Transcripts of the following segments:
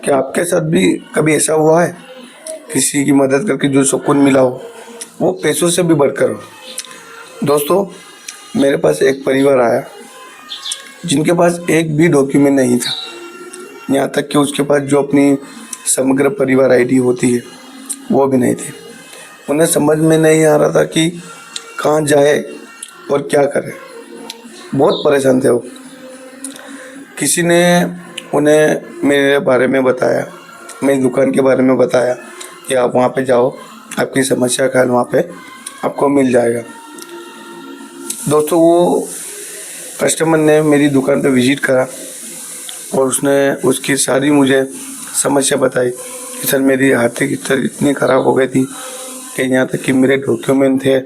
क्या आपके साथ भी कभी ऐसा हुआ है, किसी की मदद करके जो सुकून मिला हो, वो पैसों से भी बढ़कर हो? दोस्तों, मेरे पास एक परिवार आया जिनके पास एक भी डॉक्यूमेंट नहीं था। यहाँ तक कि उसके पास जो अपनी समग्र परिवार आईडी होती है वो भी नहीं थी। उन्हें समझ में नहीं आ रहा था कि कहाँ जाए और क्या करे। बहुत परेशान थे वो। किसी ने उन्हें मेरे बारे में बताया, मेरी दुकान के बारे में बताया कि आप वहाँ पे जाओ, आपकी समस्या का हल वहाँ पे आपको मिल जाएगा। दोस्तों, वो कस्टमर ने मेरी दुकान पे विज़िट करा और उसने उसकी सारी मुझे समस्या बताई कि सर, मेरी आर्थिक स्थिति इतनी ख़राब हो गई थी कि यहाँ तक कि मेरे डॉक्यूमेंट थे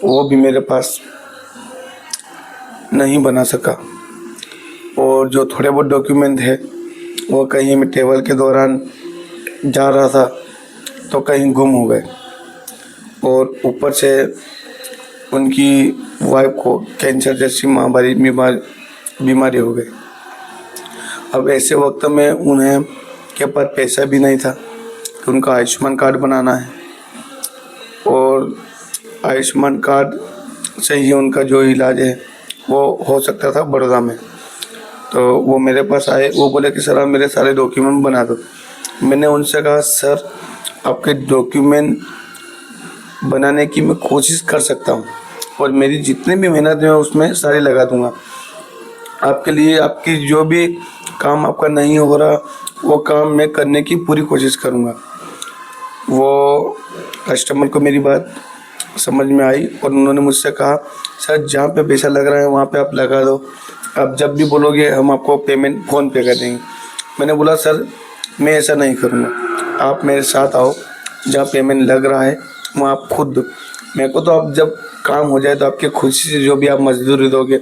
वो भी मेरे पास नहीं बना सका, और जो थोड़े बहुत डॉक्यूमेंट थे वो कहीं मैं ट्रैवल के दौरान जा रहा था तो कहीं गुम हो गए, और ऊपर से उनकी वाइफ को कैंसर जैसी महामारी बीमारी हो गई। अब ऐसे वक्त में उन्हें के पास पैसा भी नहीं था कि उनका आयुष्मान कार्ड बनाना है, और आयुष्मान कार्ड से ही उनका जो इलाज है वो हो सकता था बड़ौदा में। तो वो मेरे पास आए, वो बोले कि सर, आप मेरे सारे डॉक्यूमेंट बना दो। मैंने उनसे कहा, सर, आपके डॉक्यूमेंट बनाने की मैं कोशिश कर सकता हूँ और मेरी जितनी भी मेहनत है उसमें सारी लगा दूँगा आपके लिए। आपकी जो भी काम आपका नहीं हो रहा वो काम मैं करने की पूरी कोशिश करूँगा। वो कस्टमर को मेरी बात समझ में आई और उन्होंने मुझसे कहा, सर, जहाँ पे पैसा लग रहा है वहाँ पे आप लगा दो, आप जब भी बोलोगे हम आपको पेमेंट फ़ोन पे कर देंगे। मैंने बोला, सर, मैं ऐसा नहीं करूँगा, आप मेरे साथ आओ, जहाँ पेमेंट लग रहा है वहाँ आप खुद मेरे को, तो आप जब काम हो जाए तो आपकी खुशी से जो भी आप मजदूरी दोगे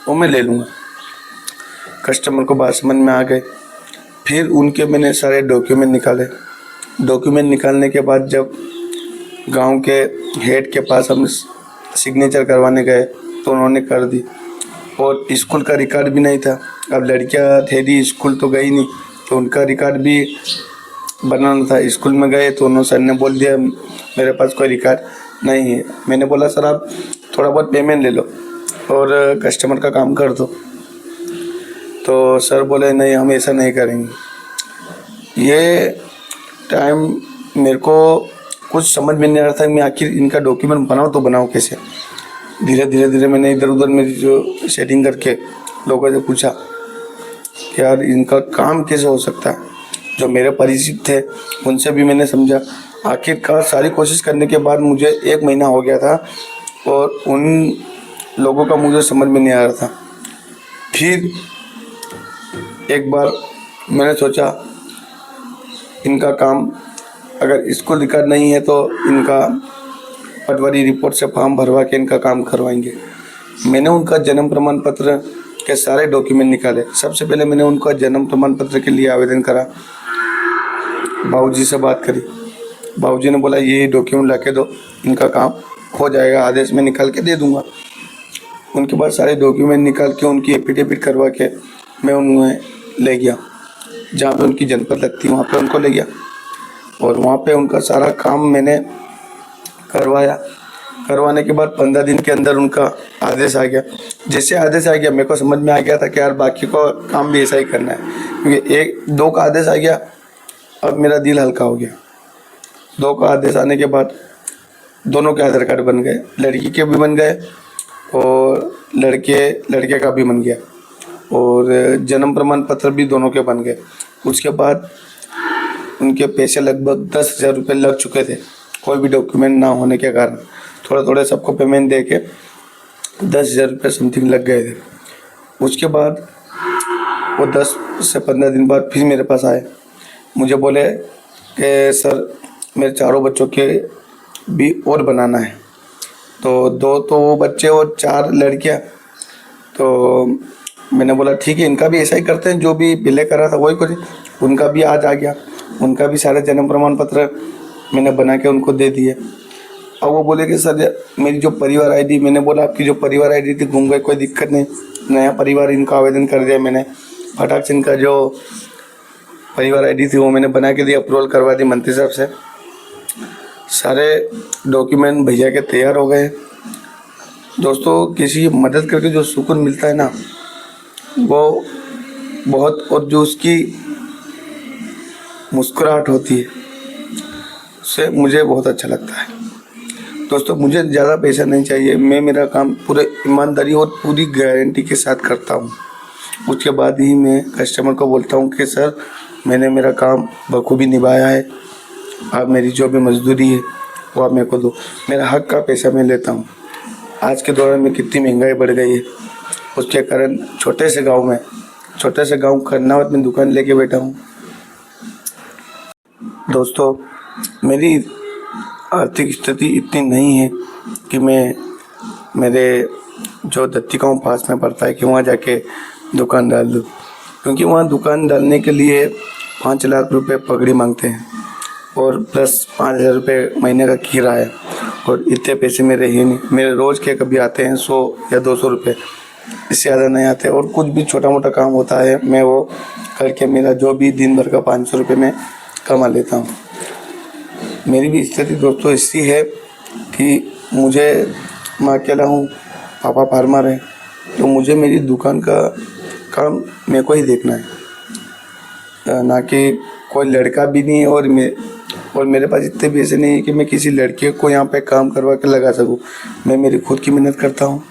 वो मैं ले लूँगा। कस्टमर को बात समझ में आ गए। फिर उनके मैंने सारे डॉक्यूमेंट निकाले। डॉक्यूमेंट निकालने के बाद जब गांव के हेड के पास हम सिग्नेचर करवाने गए तो उन्होंने कर दी, और स्कूल का रिकॉर्ड भी नहीं था। अब लड़कियां थे, स्कूल तो गई नहीं, तो उनका रिकॉर्ड भी बनाना था। स्कूल में गए तो उन्होंने सर ने बोल दिया, मेरे पास कोई रिकॉर्ड नहीं है। मैंने बोला, सर, आप थोड़ा बहुत पेमेंट ले लो और कस्टमर का काम कर दो। तो सर बोले, नहीं, हम ऐसा नहीं करेंगे। ये टाइम मेरे को कुछ समझ में नहीं आ रहा था, मैं आखिर इनका डॉक्यूमेंट बनाऊँ तो बनाऊँ कैसे। धीरे धीरे मैंने इधर उधर मेरी जो सेटिंग करके लोगों से पूछा कि यार इनका काम कैसे हो सकता है। जो मेरे परिचित थे उनसे भी मैंने समझा। आखिरकार सारी कोशिश करने के बाद मुझे 1 महीना हो गया था और उन लोगों का मुझे समझ में नहीं आ रहा था। फिर एक बार मैंने सोचा, इनका काम अगर स्कूल रिकॉर्ड नहीं है तो इनका पटवारी रिपोर्ट से फॉर्म भरवा के इनका काम करवाएंगे। मैंने उनका जन्म प्रमाण पत्र के सारे डॉक्यूमेंट निकाले। सबसे पहले मैंने उनका जन्म प्रमाण पत्र के लिए आवेदन करा। बाबूजी से बात करी, बाबूजी ने बोला, ये डॉक्यूमेंट ला के दो, इनका काम हो जाएगा, आदेश में निकाल के दे दूंगा। उनके बाद सारे डॉक्यूमेंट निकाल के उनकी एफिडेविट करवा के मैं उन्हें ले गया, जहाँ पे उनकी जनपद लगती वहाँ पे उनको ले गया, और वहाँ पे उनका सारा काम मैंने करवाया। करवाने के बाद 15 दिन के अंदर उनका आदेश आ गया। जैसे आदेश आ गया मेरे को समझ में आ गया था कि यार बाकी को काम भी ऐसा ही करना है, क्योंकि 2 का आदेश आ गया। अब मेरा दिल हल्का हो गया। 2 का आदेश आने के बाद दोनों के आधार कार्ड बन गए, लड़की के भी बन गए और लड़के का भी बन गया, और जन्म प्रमाण पत्र भी दोनों के बन गए। उसके बाद उनके पैसे लगभग 10,000 रुपये लग चुके थे, कोई भी डॉक्यूमेंट ना होने के कारण। थोड़ा सबको पेमेंट दे के 10,000 रुपये समथिंग लग गए थे। उसके बाद वो 10 से 15 दिन बाद फिर मेरे पास आए। मुझे बोले कि सर, मेरे 4 बच्चों के भी और बनाना है। तो 2 तो वो बच्चे और 4 लड़कियाँ। तो मैंने बोला, ठीक है, इनका भी ऐसा ही करते हैं, जो भी पहले करा था वही करें। उनका भी आज आ गया, उनका भी सारे जन्म प्रमाण पत्र मैंने बना के उनको दे दिए। अब वो बोले कि सर, मेरी जो परिवार आईडी, मैंने बोला आपकी जो परिवार आईडी थी गुम गई, कोई दिक्कत नहीं, नया परिवार इनका आवेदन कर दिया मैंने। फटाक से इनका जो परिवार आईडी थी वो मैंने बना के दी, अप्रूवल करवा दी मंत्री साहब से। सारे डॉक्यूमेंट भैया के तैयार हो गए। दोस्तों, किसी की मदद करके जो सुकून मिलता है ना, वो बहुत, और जो उसकी मुस्कुराहट होती है उससे मुझे बहुत अच्छा लगता है। दोस्तों, मुझे ज़्यादा पैसा नहीं चाहिए, मैं मेरा काम पूरे ईमानदारी और पूरी गारंटी के साथ करता हूँ। उसके बाद ही मैं कस्टमर को बोलता हूँ कि सर, मैंने मेरा काम बखूबी निभाया है, आप मेरी जो भी मजदूरी है वो आप मेरे को दो, मेरा हक का पैसा मैं लेता हूँ। आज के दौर में कितनी महंगाई बढ़ गई है, उसके कारण छोटे से गांव खन्नावत में दुकान लेके बैठा हूँ। दोस्तों, मेरी आर्थिक स्थिति इतनी नहीं है कि मैं मेरे जो दत्ती गाँव पास में पड़ता है कि वहाँ जाके दुकान डाल दूँ, क्योंकि वहाँ दुकान डालने के लिए 5 लाख रुपए पगड़ी मांगते हैं और प्लस 5,000 रुपये महीने का किराया, और इतने पैसे मेरे ही नहीं। मेरे रोज़ के कभी आते हैं 100 या 200 रुपये, इससे ज़्यादा नहीं आते। और कुछ भी छोटा मोटा काम होता है मैं वो करके मेरा जो भी दिन भर का 500 रुपये मैं कमा लेता हूँ। मेरी भी स्थिति दोस्तों ऐसी है कि मैं अकेला हूँ, पापा फार्मर है, तो मुझे मेरी दुकान का काम मेरे को ही देखना है, ना कि कोई लड़का भी नहीं है। और मेरे पास इतने पैसे नहीं है कि मैं किसी लड़के को यहाँ पे काम करवा के लगा सकूँ। मैं मेरी खुद की मेहनत करता हूँ,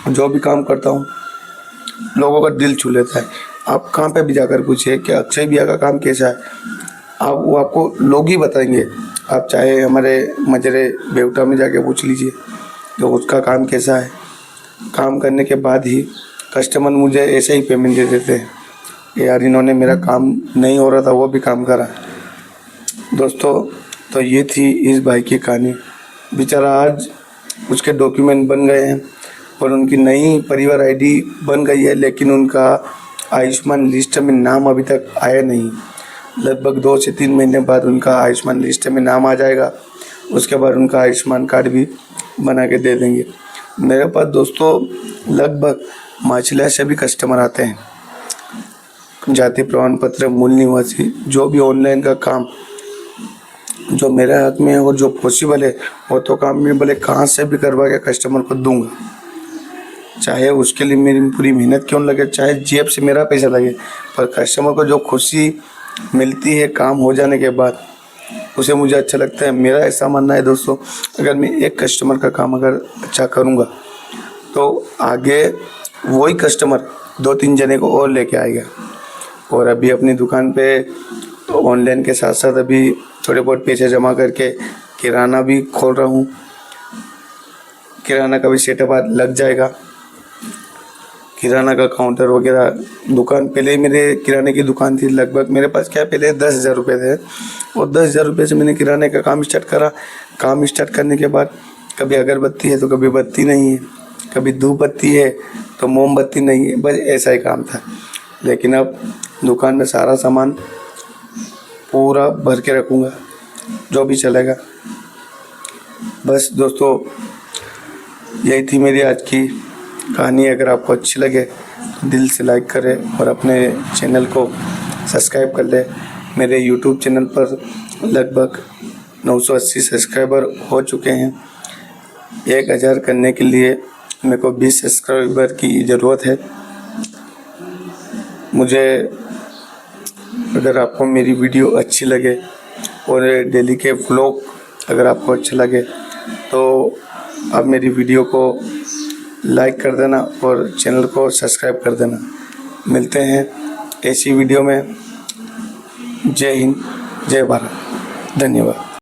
जो भी काम करता हूँ लोगों का दिल छू लेता है। आप कहाँ पे भी जाकर पूछिए कि अक्षय भैया का काम कैसा है, वो आपको लोग ही बताएंगे। आप चाहे हमारे मजरे बेवटा में जाके पूछ लीजिए तो उसका काम कैसा है। काम करने के बाद ही कस्टमर मुझे ऐसे ही पेमेंट दे देते हैं कि यार, इन्होंने मेरा काम नहीं हो रहा था वो भी काम करा। दोस्तों, तो ये थी इस भाई की कहानी। बेचारा आज उसके डॉक्यूमेंट बन गए हैं और उनकी नई परिवार आईडी बन गई है, लेकिन उनका आयुष्मान लिस्ट में नाम अभी तक आया नहीं। लगभग 2 से 3 महीने बाद उनका आयुष्मान लिस्ट में नाम आ जाएगा। उसके बाद उनका आयुष्मान कार्ड भी बना के दे देंगे। मेरे पास दोस्तों लगभग माचिलिया से भी कस्टमर आते हैं, जाति प्रमाण पत्र, मूल निवासी, जो भी ऑनलाइन का काम जो मेरे हाथ में है और जो पॉसिबल है वो तो काम मैं भले कहाँ से भी करवा के कस्टमर को दूंगा, चाहे उसके लिए मेरी पूरी मेहनत क्यों लगे, चाहे जेब से मेरा पैसा लगे, पर कस्टमर को जो खुशी मिलती है काम हो जाने के बाद, उसे मुझे अच्छा लगता है। मेरा ऐसा मानना है दोस्तों, अगर मैं एक कस्टमर का काम अगर अच्छा करूँगा तो आगे वही कस्टमर 2-3 जने को और लेके आएगा। और अभी अपनी दुकान पे तो ऑनलाइन के साथ साथ अभी थोड़े बहुत पैसे जमा करके किराना भी खोल रहा हूँ। किराना का भी सेटअप लग जाएगा, किराना का काउंटर वगैरह। दुकान पहले ही मेरे किराने की दुकान थी, लगभग मेरे पास क्या पहले 10,000 रुपये थे, और 10,000 रुपये से मैंने किराने का काम स्टार्ट करा। काम स्टार्ट करने के बाद कभी अगरबत्ती है तो कभी बत्ती नहीं है, कभी धूप बत्ती है तो मोमबत्ती नहीं है, बस ऐसा ही काम था। लेकिन अब दुकान में सारा सामान पूरा भर के रखूँगा, जो भी चलेगा। बस दोस्तों, यही थी मेरी आज की कहानी। अगर आपको अच्छी लगे दिल से लाइक करें और अपने चैनल को सब्सक्राइब कर लें। मेरे यूट्यूब चैनल पर लगभग 980 सब्सक्राइबर हो चुके हैं। 1000 करने के लिए मेरे को 20 सब्सक्राइबर की ज़रूरत है। मुझे, अगर आपको मेरी वीडियो अच्छी लगे और डेली के व्लॉग अगर आपको अच्छे लगे तो आप मेरी वीडियो को लाइक कर देना और चैनल को सब्सक्राइब कर देना। मिलते हैं ऐसी वीडियो में। जय हिंद, जय भारत, धन्यवाद।